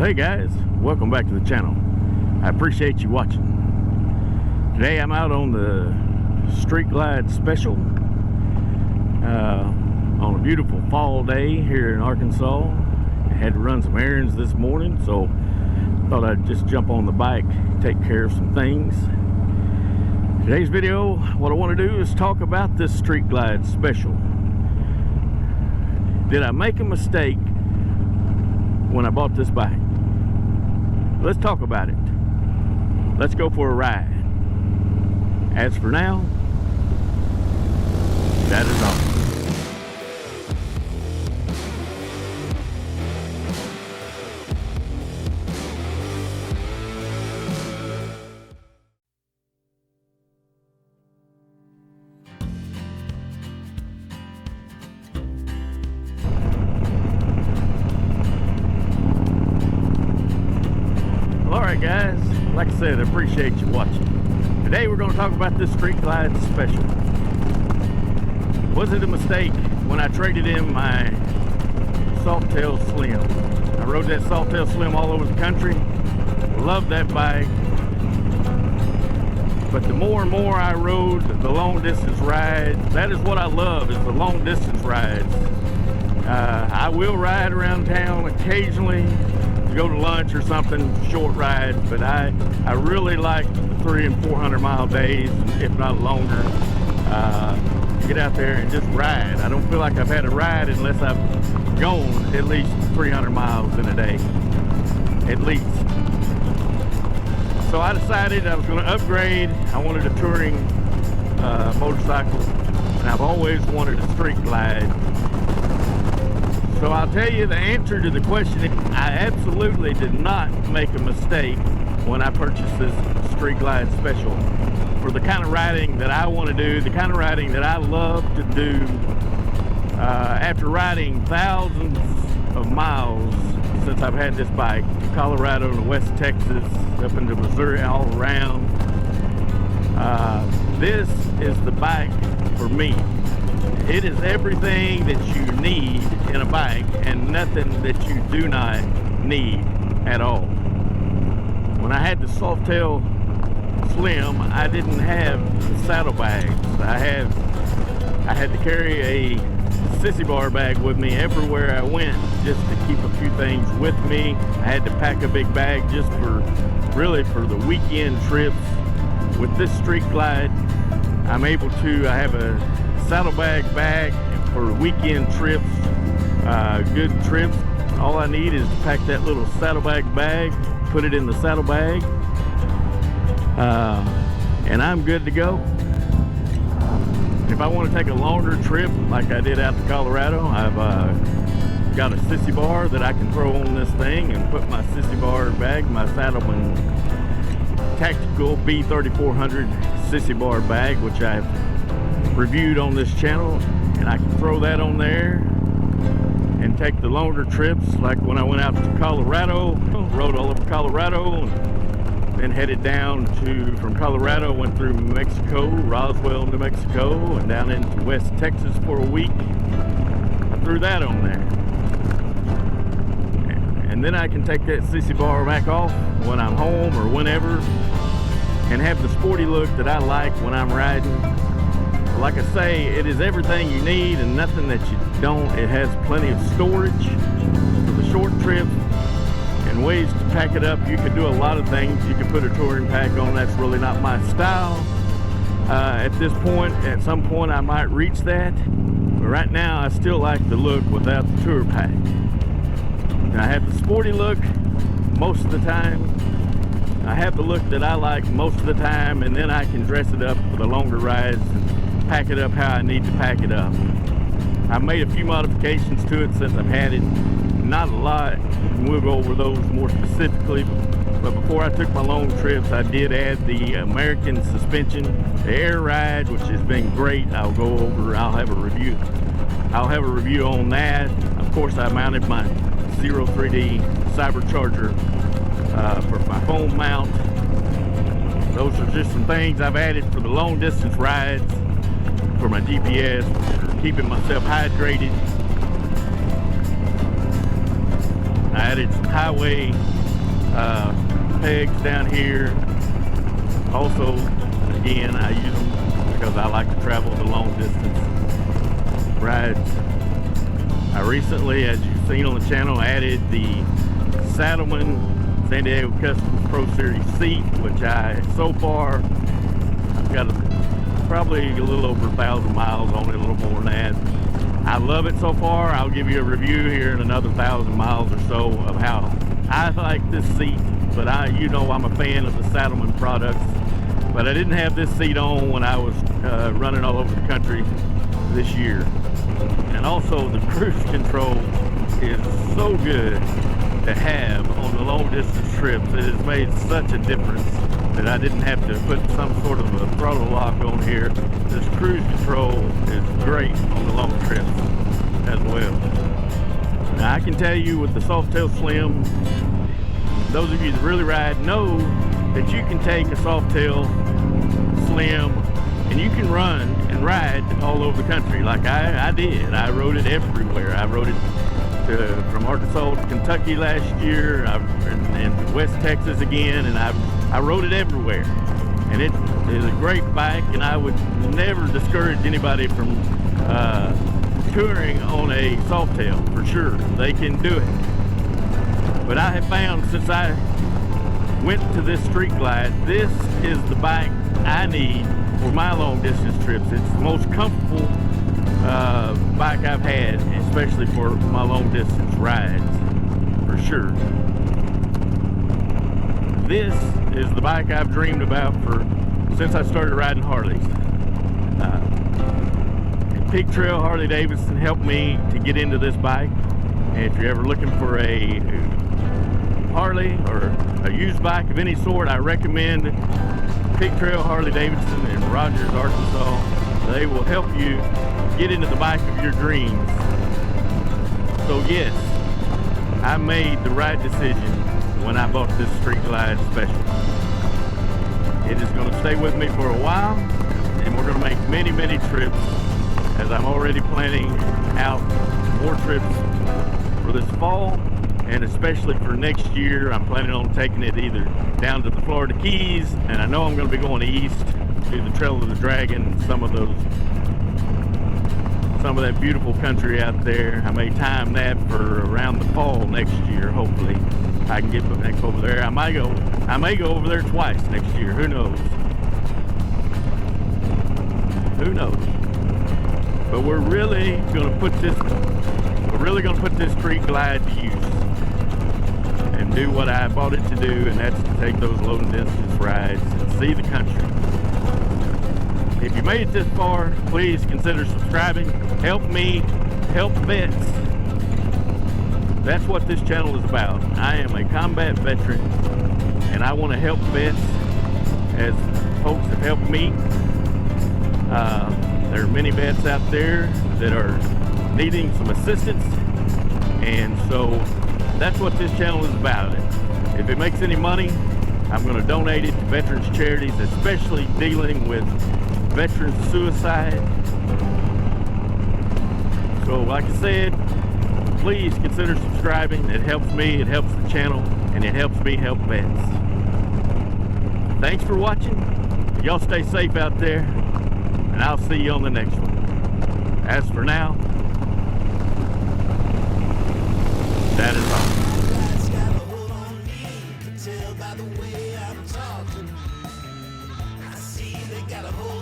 Hey guys, welcome back to the channel. I appreciate you watching. Today I'm out on the Street Glide special on a beautiful fall day here in Arkansas. I had to run some errands this morning, so thought I'd just jump on the bike, take care of some things. Today's video, what I want to do is talk about this Street Glide special. Did I make a mistake when I bought this bike? Let's talk about it. Let's go for a ride. As for now, that is all. Alright guys, like I said, I appreciate you watching. Today we're going to talk about this Street Glide special. Was it a mistake when I traded in my Softail Slim? I rode that Softail Slim all over the country. Loved that bike. But the more and more I rode the long distance rides, that is what I love, is the long distance rides. I will ride around town occasionally, go to lunch or something, short rides, but I really like the 300 and 400 mile days, if not longer. Get out there and just ride. I don't feel like I've had a ride unless I've gone at least 300 miles in a day, at least. So I decided I was going to upgrade. I wanted a touring motorcycle, and I've always wanted a Street Glide. So I'll tell you the answer to the question. I absolutely did not make a mistake when I purchased this Street Glide special. For the kind of riding that I want to do, the kind of riding that I love to do, after riding thousands of miles since I've had this bike, Colorado to West Texas, up into Missouri, all around, this is the bike for me. It is everything that you need in a bike and nothing that you do not need at all. When I had the Softail Slim, I didn't have the saddlebags. I had to carry a Sissy Bar bag with me everywhere I went, just to keep a few things with me. I had to pack a big bag just really for the weekend trips. With this Street Glide, I have a saddlebag bag for weekend trips, good trips. All I need is to pack that little saddlebag bag, put it in the saddlebag, and I'm good to go. If I want to take a longer trip like I did out to Colorado, I've got a Sissy Bar that I can throw on this thing and put my Sissy Bar bag, my Saddleman Tactical B3400 Sissy Bar bag, which I've reviewed on this channel, and I can throw that on there and take the longer trips, like when I went out to Colorado, rode all over Colorado, and then headed down from Colorado, went through Mexico, Roswell, New Mexico, and down into West Texas for a week. I threw that on there. And then I can take that Sissy Bar back off when I'm home or whenever, and have the sporty look that I like when I'm riding. Like I say, it is everything you need and nothing that you don't. It has plenty of storage for the short trips and ways to pack it up. You could do a lot of things. You could put a touring pack on. That's really not my style. At some point I might reach that. But right now I still like the look without the tour pack. And I have the sporty look most of the time. I have the look that I like most of the time, and then I can dress it up for the longer rides and pack it up how I need to pack it up. I've made a few modifications to it since I've had it. Not a lot, and we'll go over those more specifically. But before I took my long trips, I did add the American suspension, the air ride, which has been great. I'll have a review on that. Of course, I mounted my 03D Cybercharger for my phone mount. Those are just some things I've added for the long distance rides, for my GPS, for keeping myself hydrated. I I added some highway pegs down here. Also, again, I use them because I like to travel the long distance rides. I recently, as you've seen on the channel, added the Saddleman San Diego Customs Pro Series seat, which so far, I've got probably a little over 1,000 miles on it, a little more than that. I love it so far. I'll give you a review here in another 1,000 miles or so of how I like this seat, but you know I'm a fan of the Saddleman products. But I didn't have this seat on when I was running all over the country this year. And also the cruise control is so good to have on the long distance trips. It has made such a difference that I didn't have to put some sort of a throttle lock on here. This cruise control is great on the long trips as well. Now I can tell you with the Softail Slim, those of you that really ride know that you can take a Softail Slim and you can run and ride all over the country like I did. I rode it everywhere. I rode it from Arkansas to Kentucky last year, and West Texas again, and I rode it everywhere. And it is a great bike, and I would never discourage anybody from touring on a Softail, for sure. They can do it. But I have found since I went to this Street Glide, this is the bike I need for my long distance trips. It's the most comfortable bike I've had, especially for my long distance rides, for sure. This is the bike I've dreamed about since I started riding Harleys. Peak Trail Harley Davidson helped me to get into this bike. And if you're ever looking for a Harley or a used bike of any sort, I recommend Peak Trail Harley Davidson in Rogers, Arkansas. They will help you get into the bike of your dreams. So yes, I made the right decision when I bought this Street Glide Special. It is going to stay with me for a while, and we're going to make many, many trips, as I'm already planning out more trips for this fall, and especially for next year. I'm planning on taking it either down to the Florida Keys, and I know I'm going to be going east to the Trail of the Dragon and some of that beautiful country out there. I may time that for around the fall next year. Hopefully I can get back over there. I may go over there twice next year. Who knows? Who knows? But we're really going to put this Street Glide to use and do what I bought it to do, and that's to take those long distance rides and see the country. If you made it this far, please consider subscribing. Help me help vets. That's what this channel is about. I am a combat veteran, and I want to help vets as folks have helped me. There are many vets out there that are needing some assistance, and so that's what this channel is about. If it makes any money, I'm going to donate it to veterans charities, especially dealing with veterans suicide. So like I said, please consider subscribing. It helps me, it helps the channel, and it helps me help vets. Thanks for watching. Y'all stay safe out there, and I'll see you on the next one. As for now, that is all. Got a hold